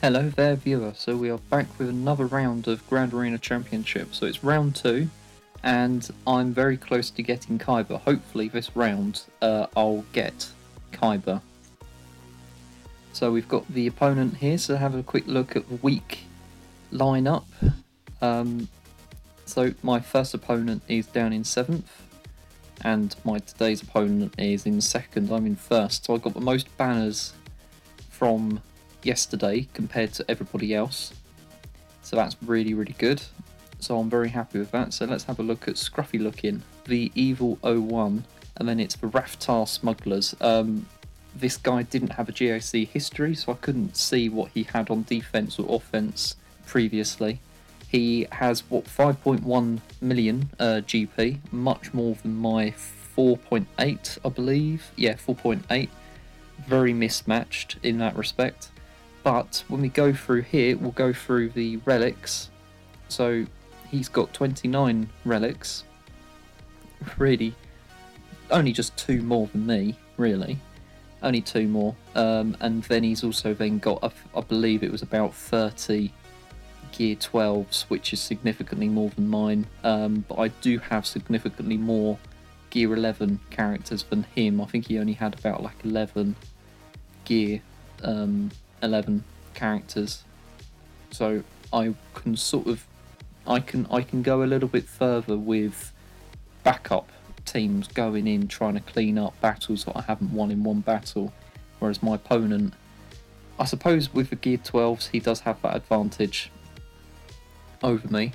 Hello there viewer, so we are back with another round of Grand Arena Championship. So it's round 2 and I'm very close to getting Kyber. Hopefully this round I'll get Kyber. So we've got the opponent here, so have a quick look at the week lineup. So my first opponent is down in 7th and my today's opponent is in 2nd. I'm in 1st, so I got the most banners from yesterday compared to everybody else, so that's really good, so I'm very happy with that. So let's have a look at scruffy looking the Evil 01, and then it's the Raftar Smugglers. This guy didn't have a GAC history, so I couldn't see what he had on defense or offense previously. He has what, 5.1 million GP, much more than my 4.8, I believe. Yeah, 4.8. Very mismatched in that respect. But when we go through here, we'll go through the relics. So he's got 29 relics. Really, only just 2 more than me, really. Only 2 more. And then he's also then got, I believe it was about 30 gear 12s, which is significantly more than mine. But I do have significantly more gear 11 characters than him. I think he only had about like 11 gear 11 characters, so I can sort of I can go a little bit further with backup teams going in trying to clean up battles that I haven't won in one battle, whereas my opponent, I suppose with the gear 12s, he does have that advantage over me.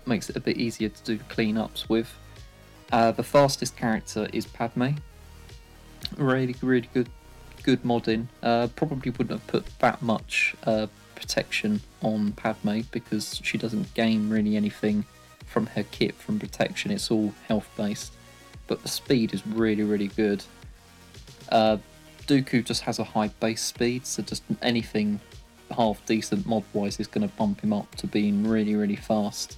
Makes it a bit easier to do the cleanups with. The fastest character is Padme. Really good modding. Probably wouldn't have put that much protection on Padme because she doesn't gain really anything from her kit from protection. It's all health based, but the speed is really good. Dooku just has a high base speed, so just anything half decent mod wise is going to bump him up to being really fast.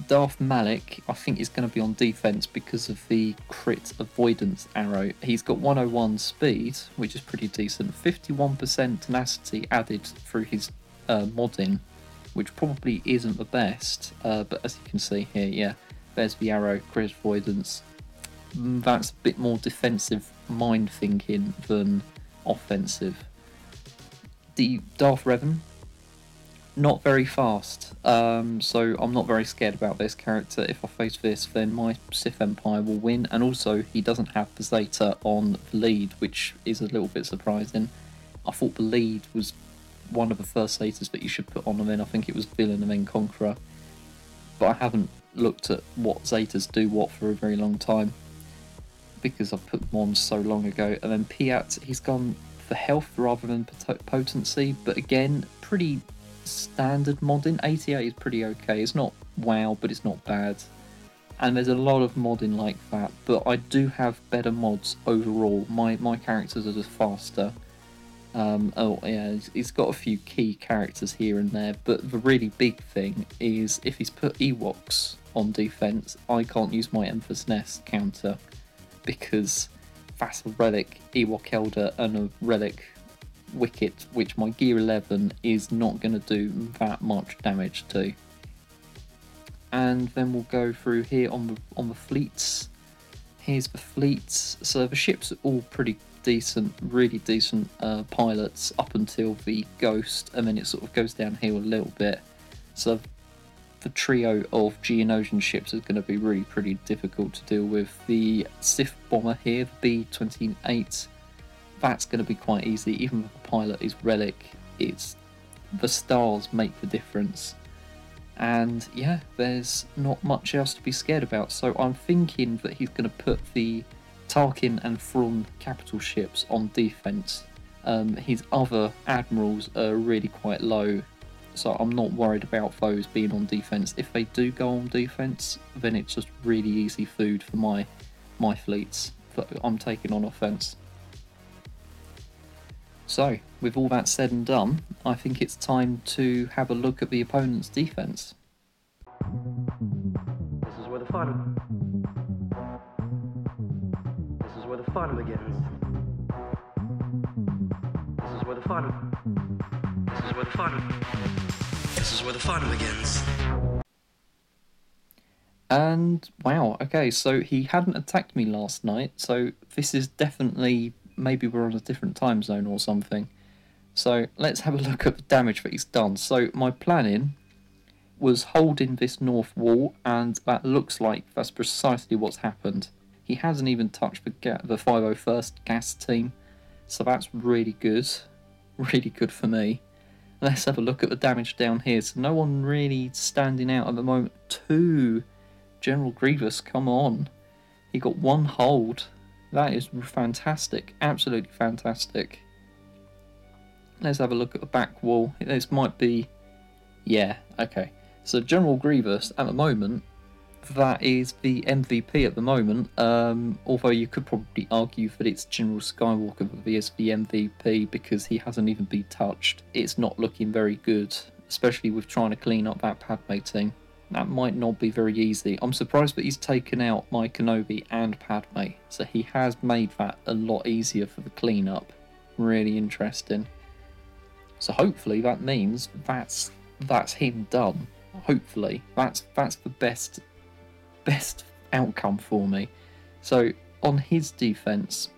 Darth Malak, I think, is going to be on defense because of the crit avoidance arrow. He's got 101 speed, which is pretty decent. 51% tenacity added through his modding, which probably isn't the best. But as you can see here, yeah, there's the arrow, crit avoidance. That's a bit more defensive mind thinking than offensive. The Darth Revan, not very fast, so I'm not very scared about this character. If I face this, then my Sith Empire will win, and also he doesn't have the Zeta on the lead, which is a little bit surprising. I thought the lead was one of the first Zetas that you should put on, and then I think it was Villain and then Conqueror, but I haven't looked at what Zetas do what for a very long time because I've put them on so long ago. And then Piat, he's gone for health rather than potency, but again, pretty standard modding. 88 is pretty okay. It's not wow, but it's not bad. And there's a lot of modding like that, but I do have better mods overall. My characters are just faster. Oh yeah, he's got a few key characters here and there, but the really big thing is if he's put Ewoks on defense, I can't use my Emperor's Nest counter because that's a relic Ewok Elder and a relic Wicket, which my gear 11 is not going to do that much damage to. And then we'll go through here on the fleets. Here's the fleets. So the ships are all pretty decent, really decent pilots up until the Ghost, and then it sort of goes downhill a little bit. So the trio of Geonosian ships is going to be really pretty difficult to deal with. The Sith bomber here, the B-28, that's going to be quite easy. Even if the pilot is relic, it's the stars make the difference. And yeah, there's not much else to be scared about. So I'm thinking that he's going to put the Tarkin and Thrawn capital ships on defense. His other admirals are really quite low, so I'm not worried about those being on defense. If they do go on defense, then it's just really easy food for my fleets that I'm taking on offense. So, with all that said and done, I think it's time to have a look at the opponent's defense. This is where the fun begins. This is where the fun This is where the fun. This is where the fun begins. And wow, okay, so he hadn't attacked me last night, so this is definitely, maybe we're on a different time zone or something. So let's have a look at the damage that he's done. So my planning was holding this north wall, and that looks like that's precisely what's happened. He hasn't even touched the 501st gas team, so that's really good for me. Let's have a look at the damage down here. So no one really standing out at the moment. 2 General Grievous, come on. He got 1 hold. That is fantastic. Absolutely fantastic. Let's have a look at the back wall. This might be... yeah, okay. So General Grievous, at the moment, that is the MVP at the moment. Although you could probably argue that it's General Skywalker that is the MVP because he hasn't even been touched. It's not looking very good, especially with trying to clean up that Padme team. That might not be very easy. I'm surprised that he's taken out my Kenobi and Padme, so he has made that a lot easier for the cleanup. Really interesting. So hopefully that means that's him done. Hopefully that's the best outcome for me. So on his defense,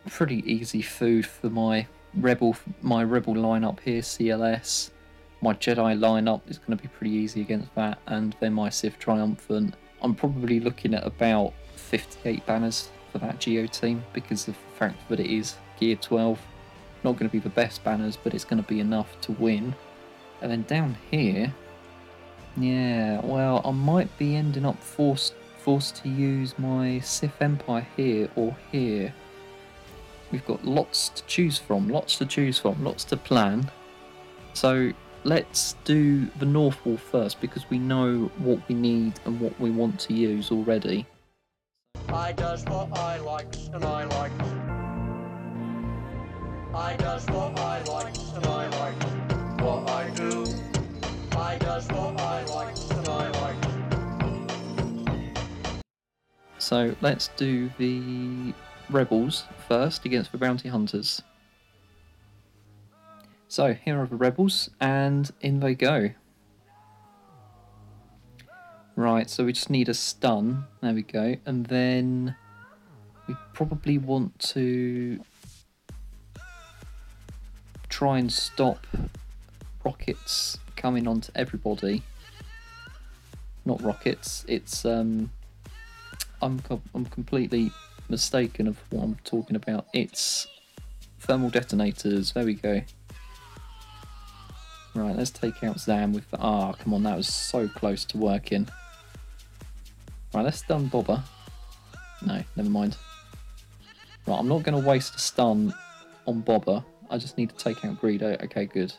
pretty easy food for my rebel lineup here. CLS. My Jedi lineup is going to be pretty easy against that, and then my Sith Triumphant. I'm probably looking at about 58 banners for that Geo team because of the fact that it is Gear 12. Not going to be the best banners, but it's going to be enough to win. And then down here, yeah, well, I might be ending up forced to use my Sith Empire here or here. We've got lots to choose from, lots to plan. So let's do the North Wall first because we know what we need and what we want to use already. I does what I likes and I likes. I does what I likes and I likes. What I do. I does what I likes and I likes. So let's do the Rebels first against the Bounty Hunters. So here are the Rebels, and in they go. Right, so we just need a stun. There we go. And then we probably want to try and stop rockets coming onto everybody. Not rockets, it's... I'm completely mistaken of what I'm talking about. It's thermal detonators. There we go. Right, let's take out Zam with the... ah, come on, that was so close to working. Right, let's stun Bobber. No, never mind. Right, I'm not going to waste a stun on Bobber. I just need to take out Greedo. Okay, good.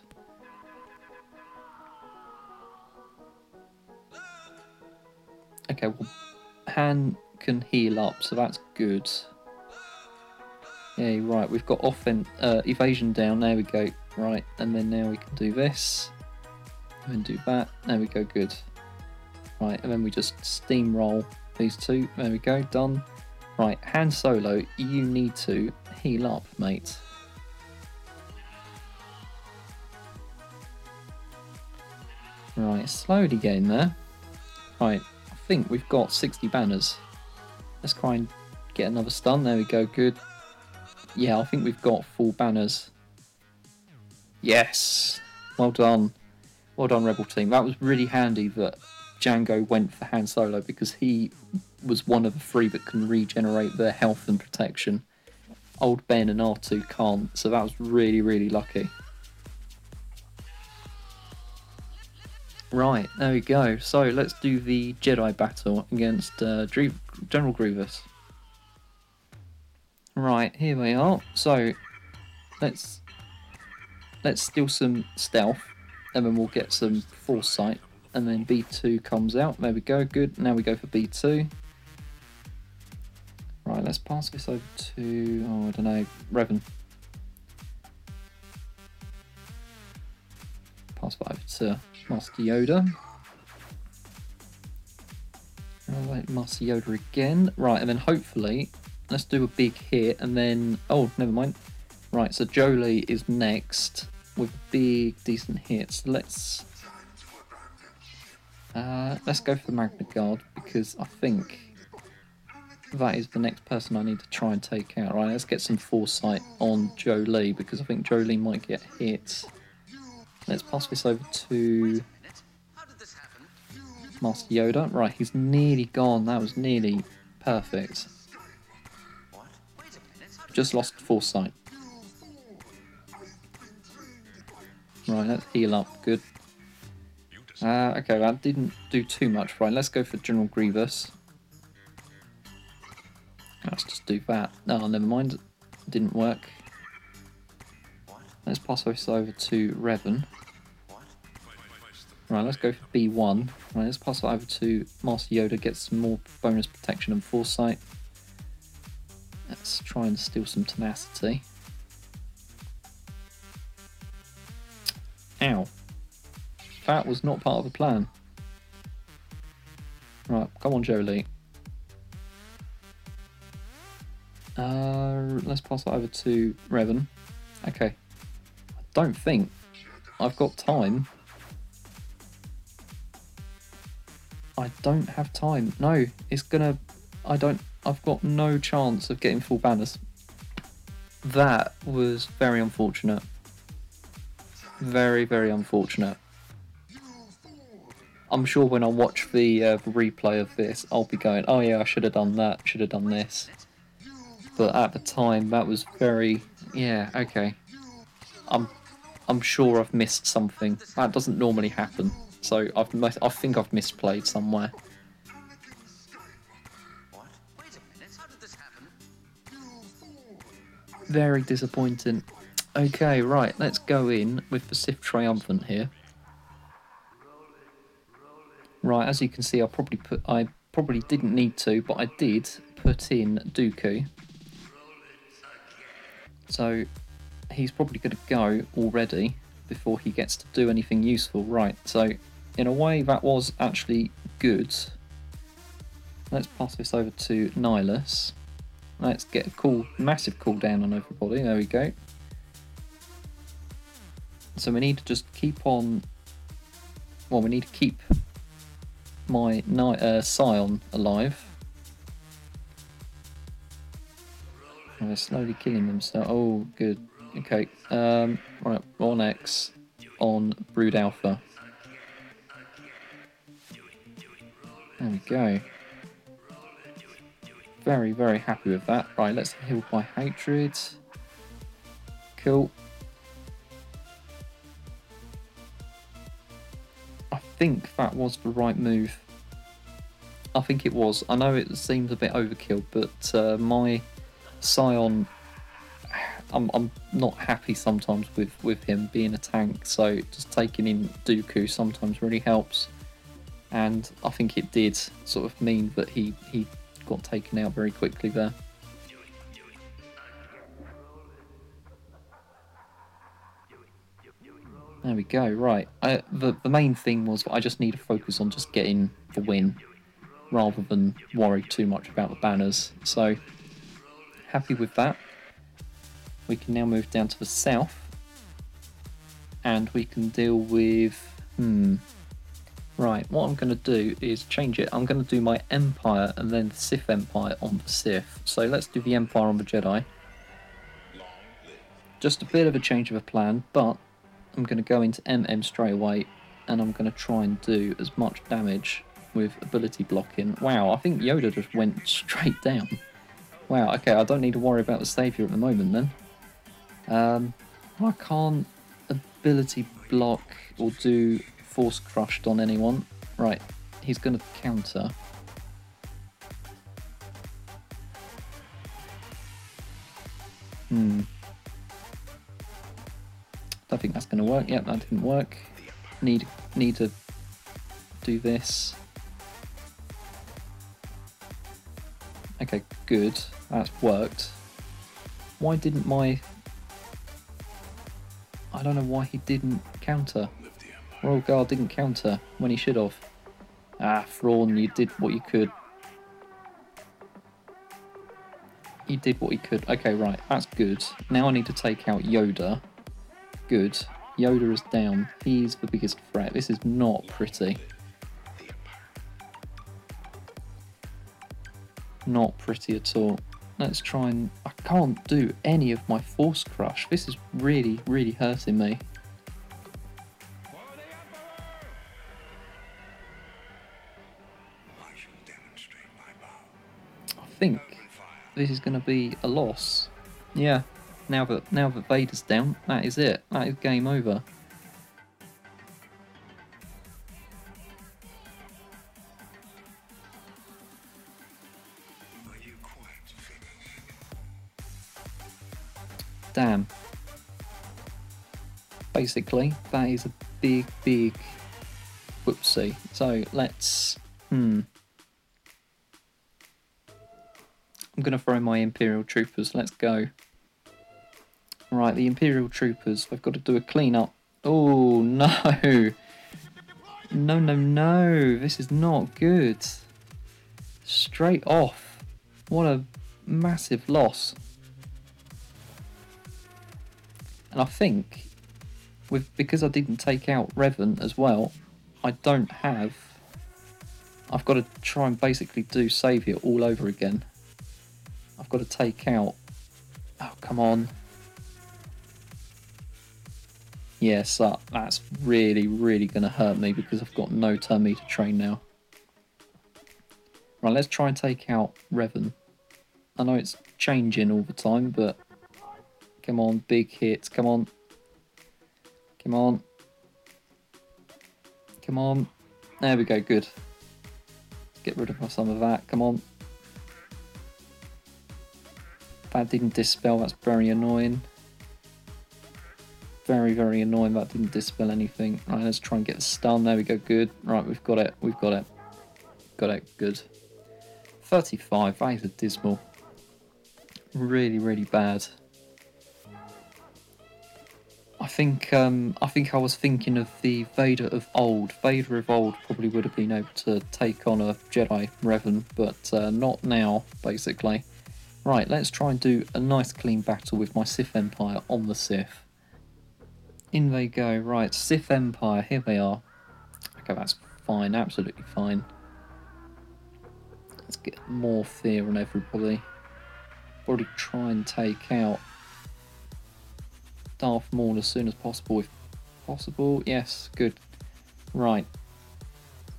Okay, well, Han can heal up, so that's good. Yeah, right, we've got evasion down. There we go. Right, and then now we can do this. And then do that. There we go, good. Right, and then we just steamroll these two. There we go, done. Right, Han Solo, you need to heal up, mate. Right, slowly getting there. Right, I think we've got 60 banners. Let's try and get another stun. There we go, good. Yeah, I think we've got full banners. Yes! Well done. Well done, Rebel team. That was really handy that Django went for Han Solo because he was one of the 3 that can regenerate their health and protection. Old Ben and R2 can't, so that was really, really lucky. Right, there we go. So let's do the Jedi battle against General Grievous. Right, here we are. So let's steal some stealth, and then we'll get some foresight, and then B2 comes out. There we go, good. Now we go for B2. Right, let's pass this over to, oh, I don't know, Revan. Pass that over to Master Yoda. I'll let Master Yoda again. Right, and then hopefully, let's do a big hit, and then, oh, never mind. Right, so Jolie is next. with big, decent hits. Let's go for Magna Guard, because I think that is the next person I need to try and take out. Right, let's get some foresight on Jolee, because I think Jolee might get hit. Let's pass this over to Master Yoda. Right, he's nearly gone. That was nearly perfect. Just lost foresight. Right, let's heal up. Good. Okay, that didn't do too much. Right, let's go for General Grievous. Let's just do that. No, never mind. Didn't work. Let's pass this over to Revan. Right, let's go for B1. Right, let's pass it over to Master Yoda, get some more bonus protection and foresight. Let's try and steal some tenacity. Ow. That was not part of the plan. Right, come on, Jolee. Let's pass it over to Revan. Okay. I don't think I've got time. I don't have time. No, it's gonna... I've got no chance of getting full banners. That was very unfortunate. Very, very unfortunate. I'm sure when I watch the replay of this, I'll be going, oh yeah, I should have done that, should have done this. But at the time, that was very... Yeah, okay. I'm sure I've missed something. That doesn't normally happen. So I think I've misplayed somewhere. Very disappointing. Okay, right, let's go in with the Sith Triumphant here. Right, as you can see, I probably didn't need to, but I did put in Dooku. So he's probably going to go already before he gets to do anything useful. Right, so in a way that was actually good. Let's pass this over to Nihilus. Let's get a massive cooldown on everybody. There we go. So we need to just keep on... Well, we need to keep my Scion alive. And they're slowly killing themselves. Oh, good. Okay. Right, on X on Brood Alpha. There we go. Very, very happy with that. Right, let's heal by hatred. Cool. I think that was the right move. I think it was. I know it seems a bit overkill, but my Scion, I'm not happy sometimes with him being a tank, so just taking in Dooku sometimes really helps. And I think it did sort of mean that he got taken out very quickly there. There we go, right. The main thing was I just need to focus on just getting the win rather than worry too much about the banners. So, happy with that. We can now move down to the south. And we can deal with... Right, what I'm going to do is change it. I'm going to do my Empire and then the Sith Empire on the Sith. So let's do the Empire on the Jedi. Just a bit of a change of a plan, but I'm going to go into MM straight away and I'm going to try and do as much damage with ability blocking. Wow, I think Yoda just went straight down. Wow, okay, I don't need to worry about the Saviour at the moment then. I can't ability block or do Force Crushed on anyone. Right, he's going to counter. Don't think that's going to work. Yep, that didn't work. Need to do this. Okay, good. That's worked. Why didn't my... I don't know why he didn't counter. Royal Guard didn't counter when he should have. Ah, Thrawn, you did what you could. He did what he could. Okay, right, that's good. Now I need to take out Yoda. Good. Yoda is down. He's the biggest threat. This is not pretty. Not pretty at all. Let's try and... I can't do any of my Force Crush. This is really, really hurting me. I think this is going to be a loss. Yeah, now that Vader's down, that is it. That is game over. Damn. Basically, that is a big, big whoopsie. So let's... I'm going to throw my Imperial troopers. Let's go. Right, the Imperial troopers. They've got to do a clean-up. Oh, no. No, no, no. This is not good. Straight off. What a massive loss. And I think, because I didn't take out Revan as well, I don't have... I've got to try and basically do Saviour all over again. I've got to take out... Oh, come on. Yes, that's really, really going to hurt me because I've got no turn meter train now. Right, let's try and take out Revan. I know it's changing all the time, but... Come on, big hits. Come on. Come on. Come on. There we go, good. Get rid of some of that. Come on. That didn't dispel. That's very annoying. Very, very annoying. That didn't dispel anything. Right, let's try and get the stun. There we go, good. Right, we've got it. We've got it. Got it, good. 35. That is dismal. Really, really bad. I think I was thinking of the Vader of old. Vader of old probably would have been able to take on a Jedi Revan, but not now, basically. Right, let's try and do a nice clean battle with my Sith Empire on the Sith. In they go. Right, Sith Empire, here they are. Okay, that's fine, absolutely fine. Let's get more fear on everybody. Probably try and take out Darth Maul as soon as possible, if possible. Yes, good. Right.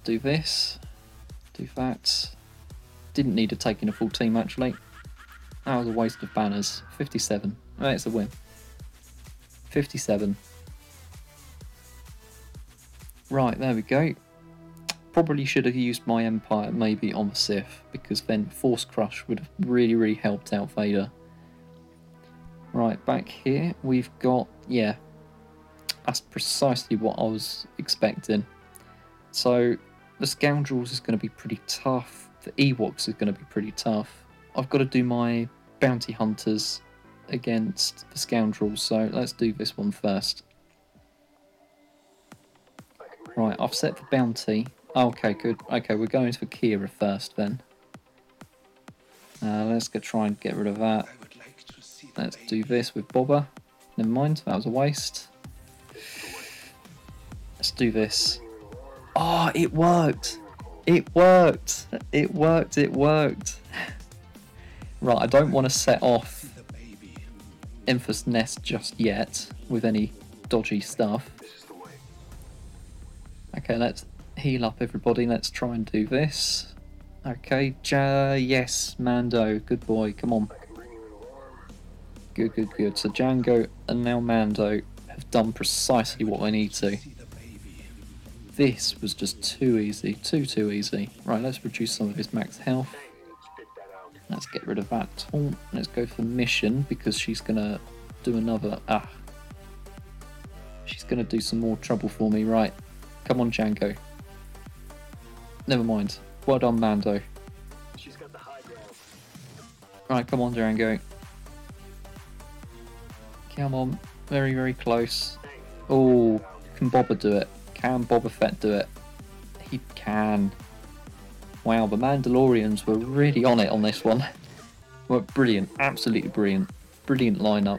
Do this. Do that. Didn't need to take in a full team, actually. That was a waste of banners. 57. That's a win. 57. Right, there we go. Probably should have used my Empire maybe on the Sith, because then Force Crush would have really, really helped out Vader. Right, back here we've got, yeah, that's precisely what I was expecting. So the Scoundrels is going to be pretty tough, the Ewoks is going to be pretty tough. I've got to do my Bounty Hunters against the Scoundrels, so let's do this one first. Right, I've set the Bounty. Okay, good. Okay, we're going for Kira first then. Let's try and get rid of that. Let's do this with Boba. Never mind, that was a waste. Let's do this. Oh, it worked! It worked! It worked, it worked! Right, I don't want to set off Enfys Nest just yet with any dodgy stuff. Okay, let's heal up everybody. Let's try and do this. Okay, yes, Mando, good boy, come on. Good, good, good. So Django and now Mando have done precisely what they need to. This was just too easy. Too easy. Right, let's reduce some of his max health. Let's get rid of that taunt. Let's go for mission, because she's going to do another... She's going to do some more trouble for me. Right. Come on, Django. Never mind. Well done, Mando. Right, come on, Django. Come on, very, very close. Oh, can Boba do it? Can Boba Fett do it? He can. Wow, the Mandalorians were really on it on this one. Were brilliant, absolutely brilliant. Brilliant lineup.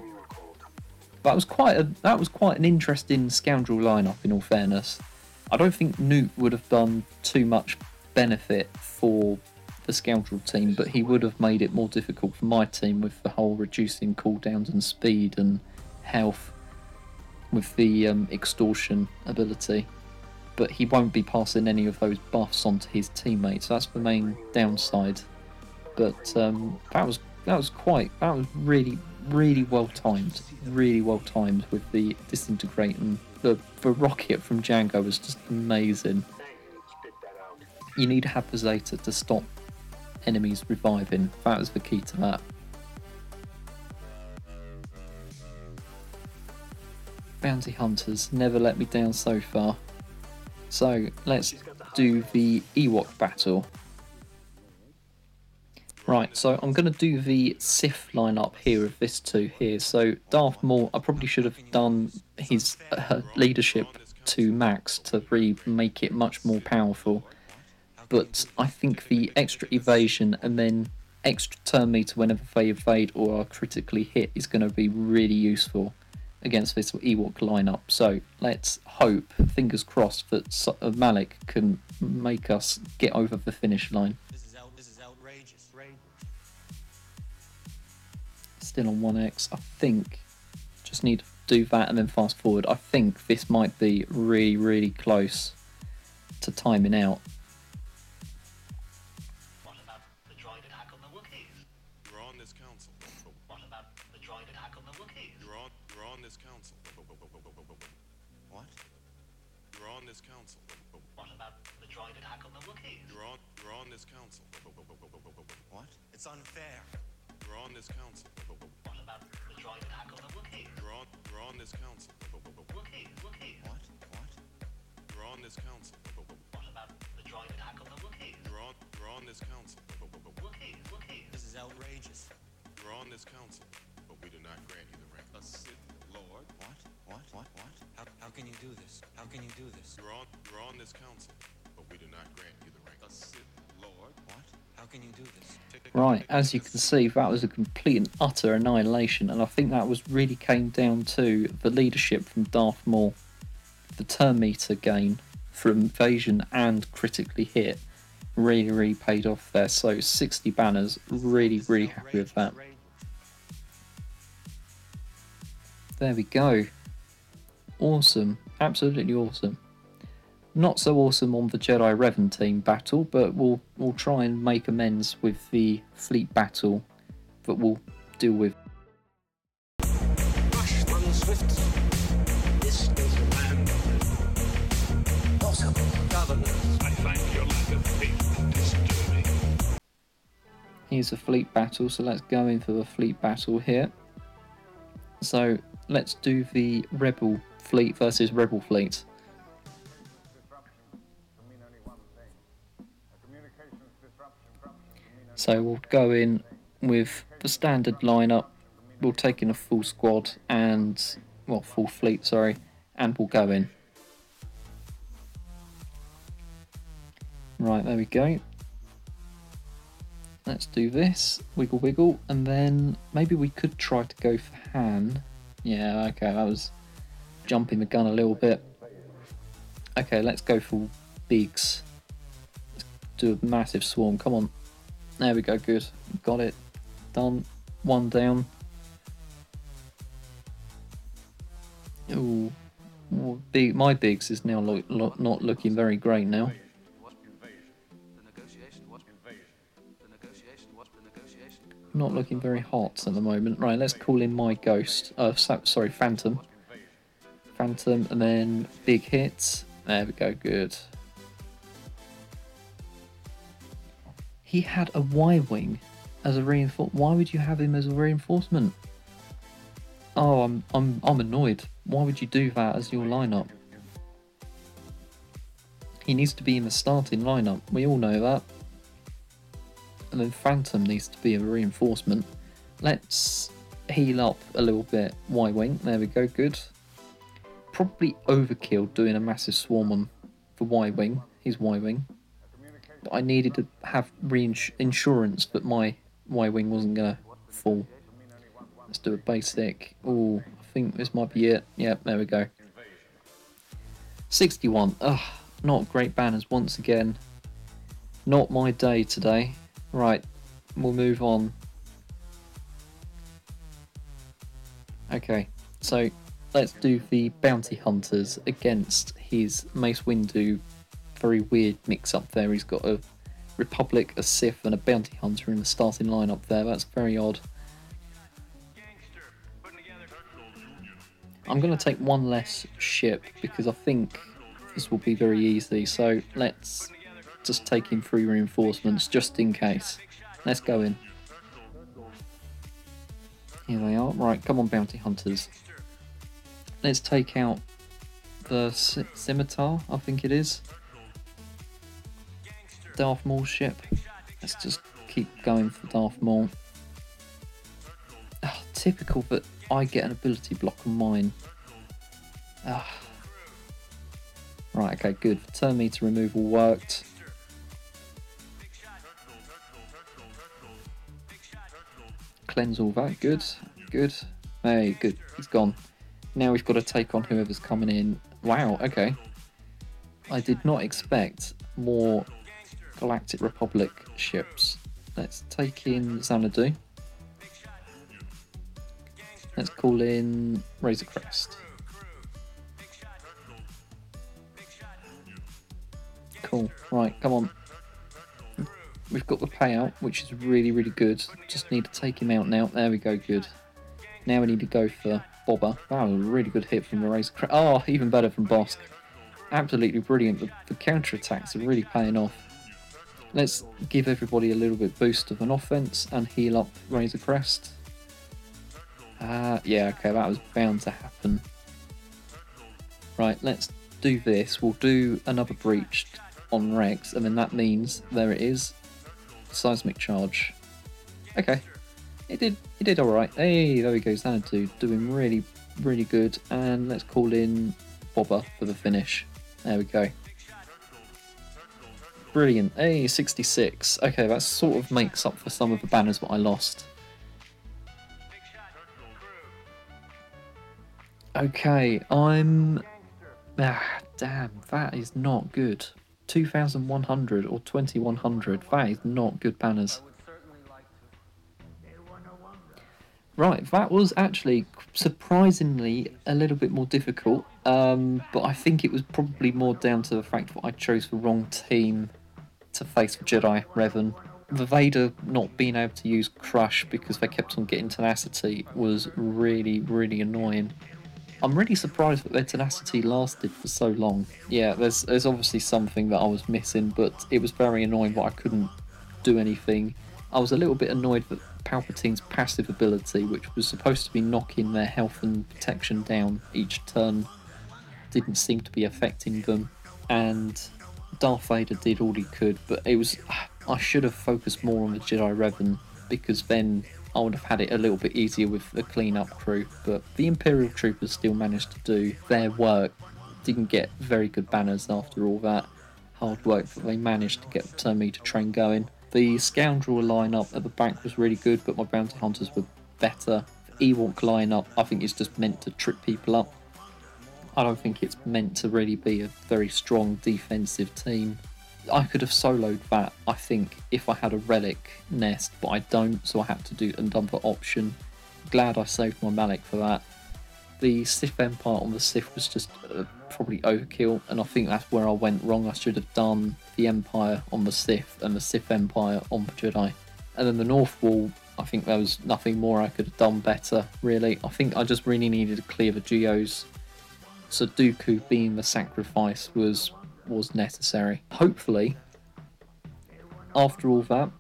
That was quite an interesting scoundrel lineup. In all fairness, I don't think Newt would have done too much benefit for the scoundrel team, but he would have made it more difficult for my team with the whole reducing cooldowns and speed and health with the extortion ability. But he won't be passing any of those buffs onto his teammates. That's the main downside. But that was really well timed. Really well timed with the disintegrate, and the rocket from Django was just amazing. You need to have the Zeta to stop enemies reviving. That was the key to that. Bounty Hunters never let me down so far. So let's do the Ewok battle. Right, so I'm going to do the Sith lineup here of this two here. So Darth Maul, I probably should have done his leadership to max to really make it much more powerful. But I think the extra evasion and then extra turn meter whenever they evade or are critically hit is going to be really useful against this Ewok lineup. So let's hope, fingers crossed, that Malak can make us get over the finish line. This is outrageous. Still on 1x. I think just need to do that and then fast forward. I think this might be really close to timing out. What about the droid attack on the Wookiees? You're on this council. What about the droid attack on the Wookiees? You're on this council. What? You're on this council. What about the droid attack on the Wookiees? You're on this council. What? It's unfair. You're on this council. What about the droid attack on the Wookiees? You're on this council. Wookiees. What? You're on this council. What about the droid attack on the Wookiees? You're on this council. Wookiees. This is outrageous. You're on this council, but we do not grant you the rank of Sith Lord. What? How can you do this? How can you do this? You're on this council, but we do not grant you the rank of Sith Lord. What? How can you do this? Right, as you can see, that was a complete and utter annihilation, and I think that was really came down to the leadership from Darth Maul. The turn meter gain from evasion and critically hit really paid off there. So 60 banners, really happy with that. There we go. Awesome, absolutely awesome. Not so awesome on the Jedi Revan team battle, but we'll try and make amends with the fleet battle that we'll deal with. Rush run swift. This is the land of possible governors. I find your lack of faith disturbing. Here's a fleet battle, so let's go in for the fleet battle here. So let's do the Rebel fleet versus Rebel fleet. So we'll go in with the standard lineup. We'll take in a full squad and, well, full fleet, sorry, and we'll go in. Right, there we go. Let's do this. Wiggle, and then maybe we could try to go for Han. Yeah, okay, that was jumping the gun a little bit. Okay, let's go for Biggs. Let's do a massive swarm, come on. There we go, good. Got it. Done. One down. Ooh. My Biggs is now not looking very great now. Not looking very hot at the moment. Right, let's call in my Ghost. Sorry, Phantom. Phantom, and then big hits. There we go, good. He had a Y-wing as a reinforcement. Why would you have him as a reinforcement? Oh, I'm annoyed. Why would you do that as your lineup? He needs to be in the starting lineup. We all know that. And then Phantom needs to be a reinforcement. Let's heal up a little bit. Y-wing. There we go. Good. Probably overkill doing a massive swarm on the Y-wing. His Y-wing. I needed to have insurance that my Y-wing wasn't going to fall. Let's do a basic. Oh, I think this might be it. Yeah, there we go. 61. Ugh, not great banners once again. Not my day today. Right, we'll move on. Okay, so let's do the bounty hunters against his Mace Windu. Very weird mix up there. He's got a Republic, a Sith, and a bounty hunter in the starting lineup there. That's very odd. I'm going to take one less ship because I think this will be very easy. So let's just take in 3 reinforcements just in case. Let's go in. Here they are. Right, come on, bounty hunters. Let's take out the scimitar, I think it is. Darth Maul ship. Let's just keep going for Darth Maul. Oh, typical that I get an ability block on mine. Ah. Right, okay, good. Turn meter removal worked. Cleanse all that. Good, good. Hey, good. He's gone. Now we've got to take on whoever's coming in. Wow, okay. I did not expect more Galactic Republic ships. Let's take in Xanadu. Let's call in Razor Crest. Cool. Right, come on. We've got the payout, which is really, really good. Just need to take him out now. There we go, good. Now we need to go for Bobber. That was a really good hit from the Razor Crest. Oh, even better from Bossk. Absolutely brilliant. The counter-attacks are really paying off. Let's give everybody a little bit boost of an offense and heal up Razor Crest. Yeah, okay, that was bound to happen. Right, let's do this. We'll do another breach on Rex, and then that means, there it is, seismic charge. Okay, it did alright. Hey, there we go, Xanadu, doing really, really good. And let's call in Bobber for the finish. There we go. Brilliant. Hey, 66. Okay, that sort of makes up for some of the banners that I lost. Okay, I'm... damn, that is not good. 2,100 or 2,100. That is not good banners. Right, that was actually surprisingly a little bit more difficult, but I think it was probably more down to the fact that I chose the wrong team to face the Jedi, Revan. The Vader not being able to use Crush because they kept on getting tenacity was really, really annoying. I'm really surprised that their tenacity lasted for so long. Yeah, there's obviously something that I was missing, but it was very annoying that I couldn't do anything. I was a little bit annoyed that Palpatine's passive ability, which was supposed to be knocking their health and protection down each turn, didn't seem to be affecting them, and Darth Vader did all he could, but it was... I should have focused more on the Jedi Revan, because then I would have had it a little bit easier with the clean-up crew, but the Imperial troopers still managed to do their work. Didn't get very good banners after all that hard work, but they managed to get the turn meter train going. The Scoundrel lineup at the back was really good, but my bounty hunters were better. The Ewok lineup, I think, is just meant to trip people up. I don't think it's meant to really be a very strong defensive team. I could have soloed that, I think, if I had a relic nest, but I don't, so I had to do another option. Glad I saved my Malak for that. The Sith Empire on the Sith was just probably overkill, and I think that's where I went wrong. I should have done the Empire on the Sith and the Sith Empire on the Jedi. And then the North Wall, I think there was nothing more I could have done better, really. I think I just really needed to clear the Geos. So Dooku being the sacrifice was necessary. Hopefully, after all that,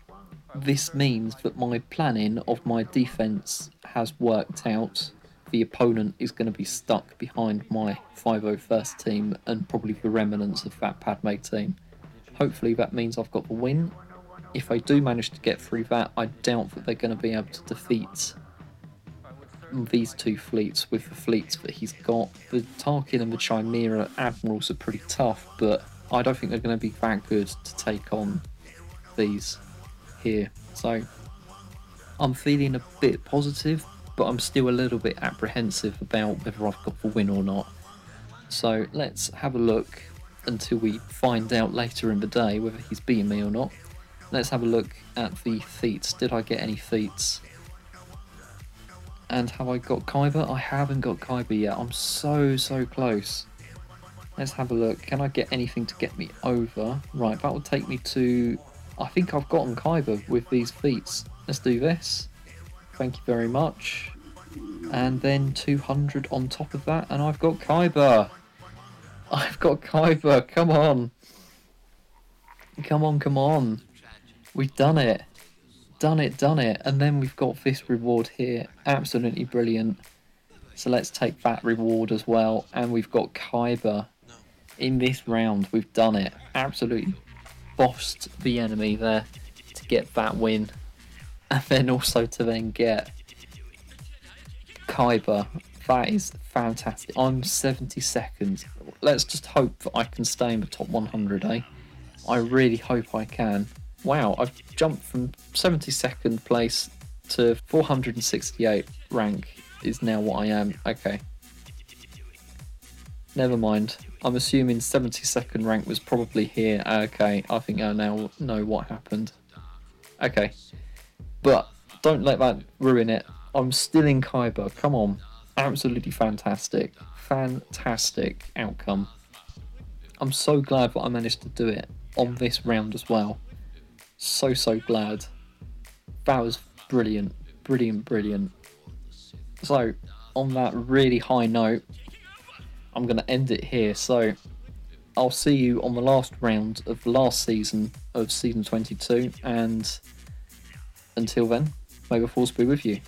this means that my planning of my defense has worked out. The opponent is going to be stuck behind my 501st team and probably the remnants of that Padme team. Hopefully that means I've got the win. If I do manage to get through that, I doubt that they're going to be able to defeat these two fleets with the fleets that he's got. The Tarkin and the Chimera admirals are pretty tough, but I don't think they're going to be that good to take on these here. So I'm feeling a bit positive, but I'm still a little bit apprehensive about whether I've got the win or not. So let's have a look until we find out later in the day whether he's beating me or not. Let's have a look at the feats. Did I get any feats? And have I got Kyber? I haven't got Kyber yet. I'm so close. Let's have a look. Can I get anything to get me over? Right, that will take me to... I think I've gotten Kyber with these feats. Let's do this. Thank you very much. And then 200 on top of that, and I've got Kyber. I've got Kyber. Come on. Come on, come on. We've done it. Done it. And then we've got this reward here. Absolutely brilliant. So let's take that reward as well. And we've got Kyber in this round. We've done it. Absolutely bossed the enemy there to get that win. And then also to then get Kyber. That is fantastic. I'm 72nd. Let's just hope that I can stay in the top 100, eh? I really hope I can. Wow, I've jumped from 72nd place to 468 rank is now what I am. Okay. Never mind. I'm assuming 72nd rank was probably here. Okay, I think I now know what happened. Okay. But don't let that ruin it. I'm still in Kyber. Come on. Absolutely fantastic. Fantastic outcome. I'm so glad that I managed to do it on this round as well. So glad. That was brilliant. Brilliant. So, on that really high note, I'm going to end it here. So, I'll see you on the last round of the last season of Season 22. And until then, may the Force be with you.